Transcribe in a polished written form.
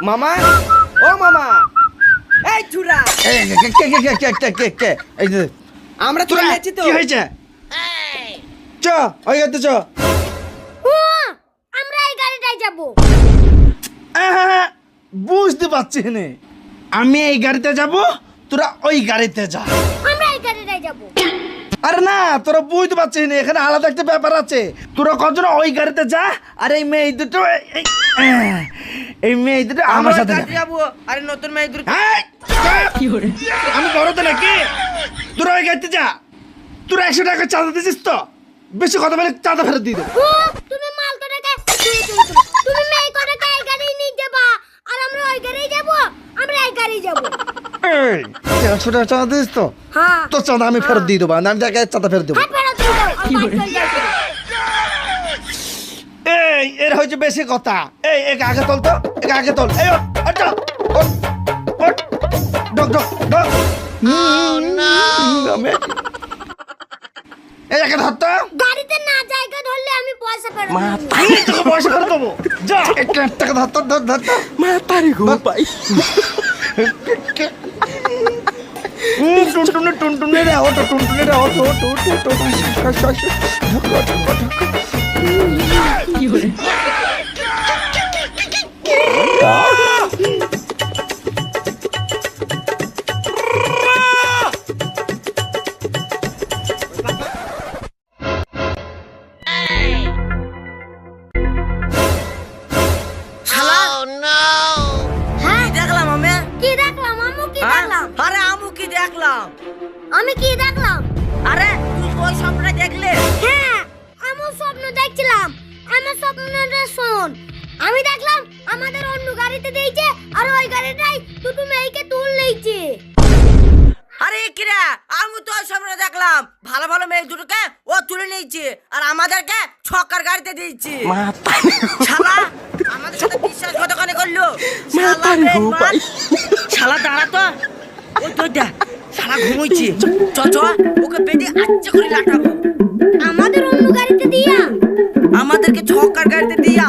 মামা, ও মামা, এই চুরা, কে এই যে আমরা চলে যাচ্ছি তো। কি হয়েছে? চ ওই গাড়িতে চ। আমরা এই গাড়িটায় যাব। বুঝতে পারছি নে, আমি এই গাড়িতে যাব, তোরা ওই গাড়িতে যা। আমরা এই গাড়িটায় যাব। আরে না, তোরা বুঝতে পারছিস না, এখানে আলাদা একটা ব্যাপার আছে। তোরা কজন ওই গাড়িতে যা, আর এই মেয়ে দুটো এই মেয়ে দুটো আমার সাথে যাবে। যাবো। আরে নতুন মেয়ে দূর। আমি বড় তো নাকি? তোরা ওই গাড়িতে যা। তোরা 100 টাকা চাঁদা দিছিস তো, বেশি কথা বলে চাঁদা ফেরত দিয়ে দেবো। তুমি মাল কটাকে তুমি মেয়ে কটাকে এই গাড়ি নিয়ে যাবা, আর আমরা ওই গাড়ি যাব। আমরা এই গাড়ি যাব। এই 100 টাকা চাঁদা দিছিস তো, হ্যাঁ তোর চাঁদা আমি ফেরত দিয়ে দেবো। আমি তাকে চাঁদা ফেরত দেবো। হ্যাঁ ফেরত দিয়ে দাও। আমি চলে যাবো। এই এর হয়েছে বেশি কথা। এই এক আগে তোল তো, এক আগে তোল। এই ওঠ, আচ্ছা ওঠ, ওঠ, ডক ডক ডক। এই একে ধর তো। গাড়িতে না জায়গা ধরলে আমি পয়সা ফেরত দেব। আমি তোকে পয়সা ফেরত দেবো। যা, 1 লাখ টাকা ধর তো, ধর ধর ধর। মা তারি গো ভাই। টুনটুনে টুনটুনে রে, ওঠ টুনটুনে রে, ওঠ ওঠ ওঠ ওঠ, ঢক ঢক ঢক। হ্যাঁ দেখলাম আমি। কি দেখলাম? আমু কি দেখলাম? আরে আমু কি দেখলাম? আমি কি দেখলাম? আরে তুই ওই স্বপ্নটা দেখলে? হ্যাঁ আমি স্বপ্ন দেখছিলাম। আমার স্বপ্নটা শোন। আমি দেখলাম আমাদের অন্য গাড়িতে দিয়েছে, আর ওই গাড়িটাই দুটো মেয়েকে তুল নিয়েছে। আরে কিরা, আমি তো ওই স্বপ্নটা দেখলাম। ভালো ভালো মেয়ে দুটোকে ও তুলে নিয়েছে, আর আমাদেরকে ছক্কার গাড়িতে দিয়েছে। শালা আমাদের সাথে বিশ্বাসঘাতকতা করলো। শালা বেঈমান। শালা দাঁড়া তো। ওই তো দেখ, শালা ঘুমোইছে। চ চ, ওকে বেঁধে আচ্ছা করে লাটাবো। আমাদের অন্য গাড়িতে দিয়া আমাদেরকে ছক্কার গাড়িতে দিয়া